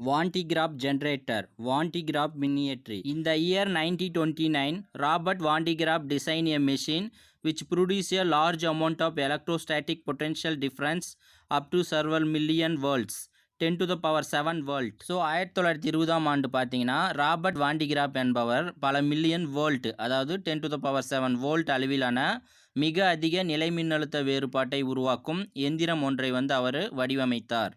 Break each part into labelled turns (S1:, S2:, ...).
S1: Van de Graaff generator, Van de Graaff miniature. In the year 1929, Robert Van de Graaff designed a machine which produces a large amount of electrostatic potential difference up to several million volts. 10 to the power 7 volt. So 1920ஆம் ஆண்டு பார்த்தீங்கன்னா Robert வான் de graph என்பவர் பல million volt, அதாவது 10 to the power 7 volt அளவிலான மிக அதிக நிலை மின்னழுத்த வேறுபாட்டை உருவாக்கும் எந்திரம் ஒன்றை அவர் வடிவமைத்தார்.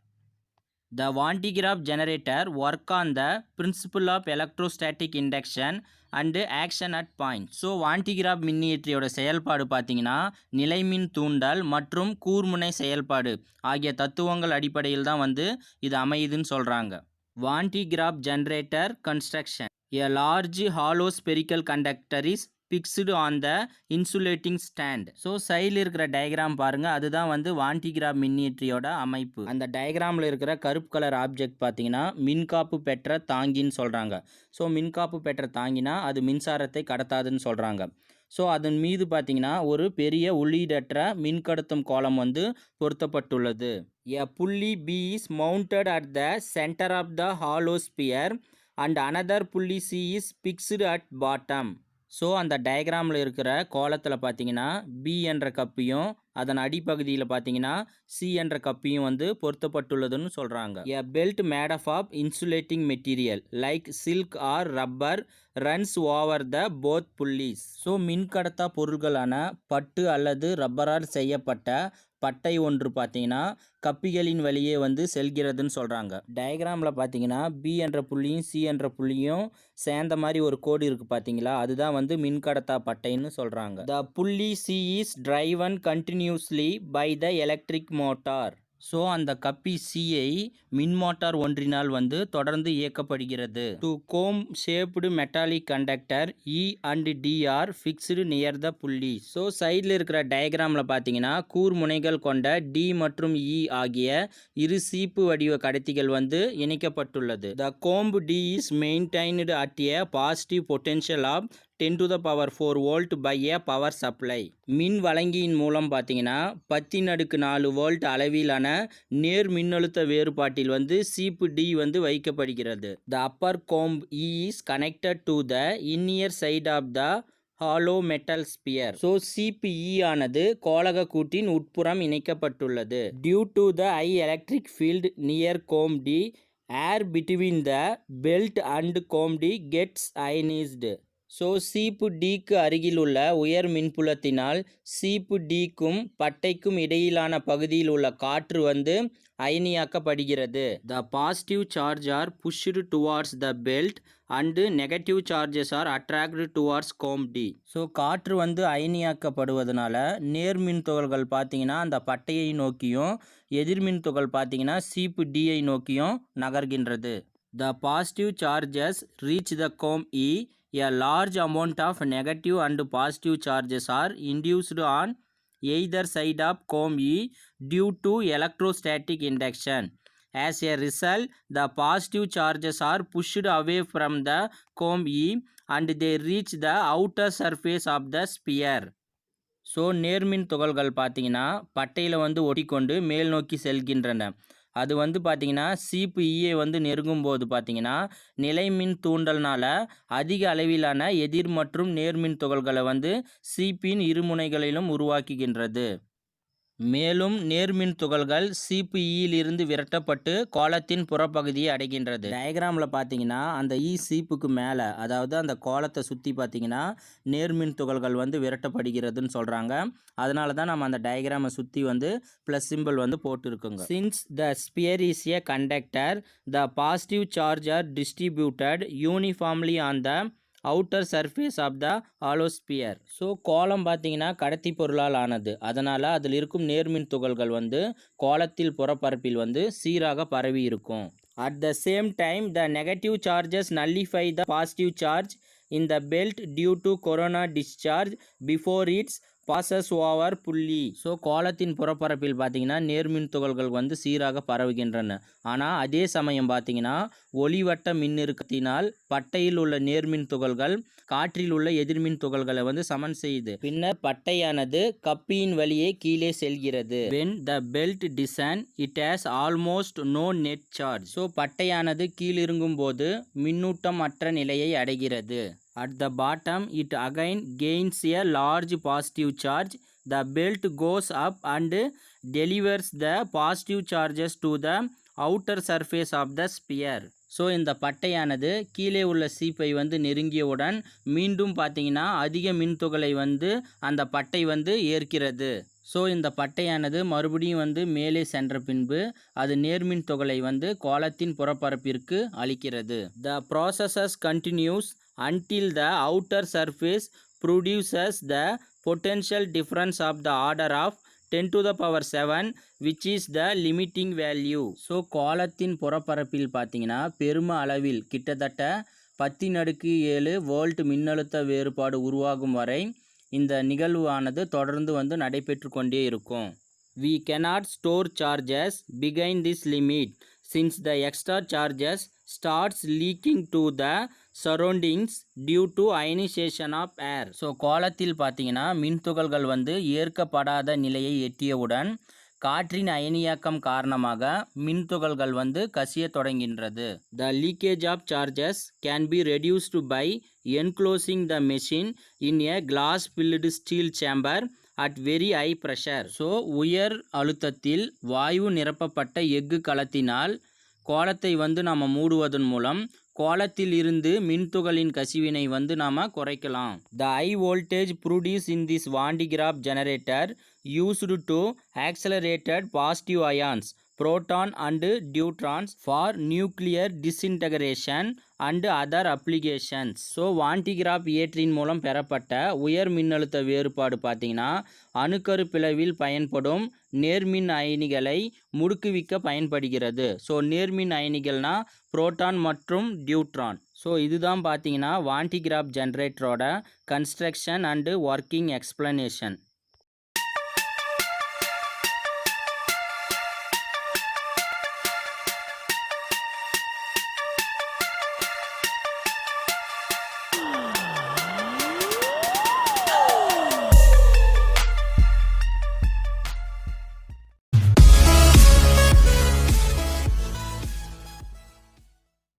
S1: The Van de Graaff generator work on the principle of electrostatic induction and action at point. So Van de Graaff மின்னியற்றியோட செயல்பாடு பார்த்தீங்கன்னா நிலைமின் தூண்டல் மற்றும் கூர்முனை செயல்பாடு ஆகிய தத்துவங்கள் அடிப்படையில் தான் இது அமையுதுன்னு சொல்கிறாங்க. Van de Graaff generator construction. A large hollow spherical conductor is fixed on the insulating stand. So சைடில் இருக்கிற டயக்ராம் பாருங்கள், அதுதான் வான் டி கிராப் மின்னியற்றியோட அமைப்பு. அந்த டயக்ராமில் இருக்கிற கருப்பு கலர் ஆப்ஜெக்ட் பார்த்தீங்கன்னா மின்காப்பு பெற்ற தாங்கின்னு சொல்கிறாங்க. ஸோ மின்காப்பு பெற்ற தாங்கினா அது மின்சாரத்தை கடத்தாதுன்னு சொல்கிறாங்க. ஸோ அதன் மீது பார்த்தீங்கன்னா ஒரு பெரிய உள்ளீடற்ற மின்கடத்தும் கோலம் பொருத்தப்பட்டுள்ளது. A pulley B is mounted at the center of the hollow sphere and another pulley C is fixed at bottom. So அந்த டயக்ராமில் இருக்கிற கோலத்தில் பார்த்தீங்கன்னா பி என்ற கப்பியும் அதன் அடிப்பகுதியில் பார்த்தீங்கன்னா சி என்ற கப்பியும் பொருத்தப்பட்டுள்ளதுன்னு சொல்கிறாங்க. A belt made of insulating material like silk or rubber runs over the both pulleys. So மின்கடத்தா பொருள்களான பட்டு அல்லது ரப்பரால் செய்யப்பட்ட பட்டை ஒன்று பார்த்தீங்கன்னா கப்பிகளின் வழியே செல்கிறதுன்னு சொல்கிறாங்க. டயக்ராமில் பார்த்தீங்கன்னா பி என்ற புள்ளியும் சி என்ற புள்ளியும் சேர்ந்த மாதிரி ஒரு கோடு இருக்குது பார்த்தீங்களா, அதுதான் மின்கடத்தா பட்டைன்னு சொல்கிறாங்க. The pulley C is driven continuously by the electric motor. So அந்த கப்பி சியை மின் மோட்டார் ஒன்றினால் தொடர்ந்து இயக்கப்படுகிறது. Two comb shaped metallic conductor E and D are fixed near the pulley. So சைடில் இருக்கிற டயக்ராமில் பார்த்தீங்கன்னா கூர் முனைகள் கொண்ட டி மற்றும் இ ஆகிய இரு சீப்பு வடிவ கடத்திகள் இணைக்கப்பட்டுள்ளது. The comb D is maintained at a positive potential of 10 to the power 4 volt by a power supply. மின் வழங்கியின் மூலம் பார்த்தீங்கன்னா 10⁴ வோல்ட் அளவிலான நேர் மின்னழுத்த வேறுபாட்டில் சீப்பு டி வைக்கப்படுகிறது. The upper comb E is connected to the inner side of the hollow metal sphere. So சீப்பு இ ஆனது கோளக கூட்டின் உட்புறம் இணைக்கப்பட்டுள்ளது. Due to the high electric field near comb D, air between the belt and comb D gets ionised. So சீப்பு டிக்கு அருகில் உள்ள உயர் மின்புலத்தினால் சீப்பு டிக்கும் பட்டைக்கும் இடையிலான பகுதியில் உள்ள காற்று அயனியாக்கப்படுகிறது. The positive charge are pushed towards the belt and negative charges are attracted towards comb D. So காற்று அயனியாக்கப்படுவதனால நேர்மின் துகள்கள் பார்த்தீங்கன்னா அந்த பட்டையை நோக்கியும் எதிர்மின் துகள் பார்த்தீங்கன்னா சீப்பு டியை நோக்கியும் நகர்கின்றது. The positive charges reach the comb E. A large amount of negative and positive charges are induced on either side of comb E due to electrostatic induction. As a result, the positive charges are pushed away from the comb E and they reach the outer surface of the sphere. So நேர்மின் துகள்கள் பார்த்தீங்கன்னா பட்டையில் ஒட்டிக்கொண்டு மேல் நோக்கி செல்கின்றன. அது பார்த்தீங்கன்னா சீப்பு ஈயை நெருங்கும் போது பார்த்தீங்கன்னா நிலைமின் தூண்டல்னால அதிக அளவிலான எதிர் மற்றும் நேர்மின் துகள்களை சீப்பின் இருமுனைகளிலும் உருவாக்குகின்றது. மேலும் நேர்மின் துகள்கள் சீப்பு ஈயிலிருந்து விரட்டப்பட்டு கோலத்தின் புறப்பகுதியை அடைகின்றது. டயக்ராமில் பார்த்தீங்கன்னா அந்த ஈ சீப்புக்கு மேலே, அதாவது அந்த கோலத்தை சுற்றி பார்த்தீங்கன்னா நேர்மின் துகள்கள் விரட்டப்படுகிறதுன்னு சொல்கிறாங்க. அதனால தான் நம்ம அந்த டயக்ராமை சுற்றி ப்ளஸ் சிம்பிள் போட்டுருக்குங்க. Since the sphere is a conductor, the positive charge are distributed uniformly on the outer surface of the hollow sphere. So கோலம் பார்த்தீங்கன்னா கடத்தி பொருளால் ஆனது, அதனால் அதில் இருக்கும் நேர்மின் துகள்கள் கோலத்தில் புறப்பரப்பில் சீராக பரவி இருக்கும். At the same time the negative charges nullify the positive charge in the belt due to corona discharge before its bosses over புள்ளி. ஸோ கோளத்தின் புறப்பரப்பில் பார்த்தீங்கன்னா நேர்மின் துகள்கள் வந்து சீராக பரவுகின்றன. ஆனால் அதே சமயம் பார்த்தீங்கன்னா ஒளிவட்ட மின்னிறுக்கத்தினால் பட்டையில் உள்ள நேர்மின் துகள்கள் காற்றில் உள்ள எதிர்மின் துகள்களை வந்து சமன் செய்யுது. பின்னர் பட்டையானது கப்பியின் வழியே கீழே செல்கிறது. when the belt descends it has almost no net charge. So பட்டையானது கீழிறங்கும் போது மின்னூட்டம் அற்ற நிலையை அடைகிறது. at the bottom it again gains a large positive charge. the belt goes up and delivers the positive charges to the outer surface of the sphere. So இந்த பட்டையானது கீழே உள்ள சீப்பை வந்து நெருங்கியவுடன் மீண்டும் பார்த்தீங்கன்னா அதிக மின்துகளை வந்து அந்த பட்டை வந்து ஏற்கிறது. ஸோ இந்த பட்டையானது மறுபடியும் வந்து மேலே சென்ற பின்பு அது நேர்மின் துகளை வந்து கோளத்தின் புறப்பரப்பிற்கு அளிக்கிறது. The process continues until the outer surface produces the potential difference of the order of 10 to the power 7 which is the limiting value. So கோளத்தின் புறப்பரப்பில் பார்த்தீங்கன்னா பெரும அளவில் கிட்டத்தட்ட 10⁻7 வோல்ட் மின்னழுத்த வேறுபாடு உருவாகும் வரை இந்த நிகழ்வானது தொடர்ந்து வந்து நடைபெற்று கொண்டே இருக்கும். We cannot store charges behind this limit since the extra charges starts leaking to the surroundings due to ionization of air. So கோளத்தில் பார்த்தீங்கன்னா மின்துகள்கள் வந்து ஏற்கப்படாத நிலையை எட்டியவுடன் காற்றின் அயனியாக்கம் காரணமாக மின்துகள்கள் வந்து கசிய தொடங்கின்றது. The leakage of charges can be reduced by enclosing the machine in a glass filled steel chamber at very high pressure. So உயர் அழுத்தத்தில் வாயு நிரப்பப்பட்ட எஃகு கலத்தினால் கோளத்தை வந்து நாம் மூடுவதன் மூலம் கோளத்தில் இருந்து மின்துகளின் கசிவினை வந்து நாம் குறைக்கலாம். The high voltage produced in this Van de Graaff generator used to accelerated positive ions, proton and deuterons for nuclear disintegration and other applications. So Van de Graaff இயற்றின் மூலம் பெறப்பட்ட உயர் மின்னழுத்த வேறுபாடு பார்த்தீங்கன்னா அணுக்கரு பிளவில் பயன்படும் நேர்மின் அயனிகளை முடுக்குவிக்க பயன்படுகிறது. ஸோ நேர்மின் அயனிகள்னா புரோட்டான் மற்றும் டியூட்ரான். ஸோ இதுதான் பார்த்தீங்கன்னா வான் டி கிராஃப் ஜென்ரேட்டரோட கன்ஸ்ட்ரக்ஷன் அண்டு ஒர்க்கிங் எக்ஸ்பிளனேஷன்.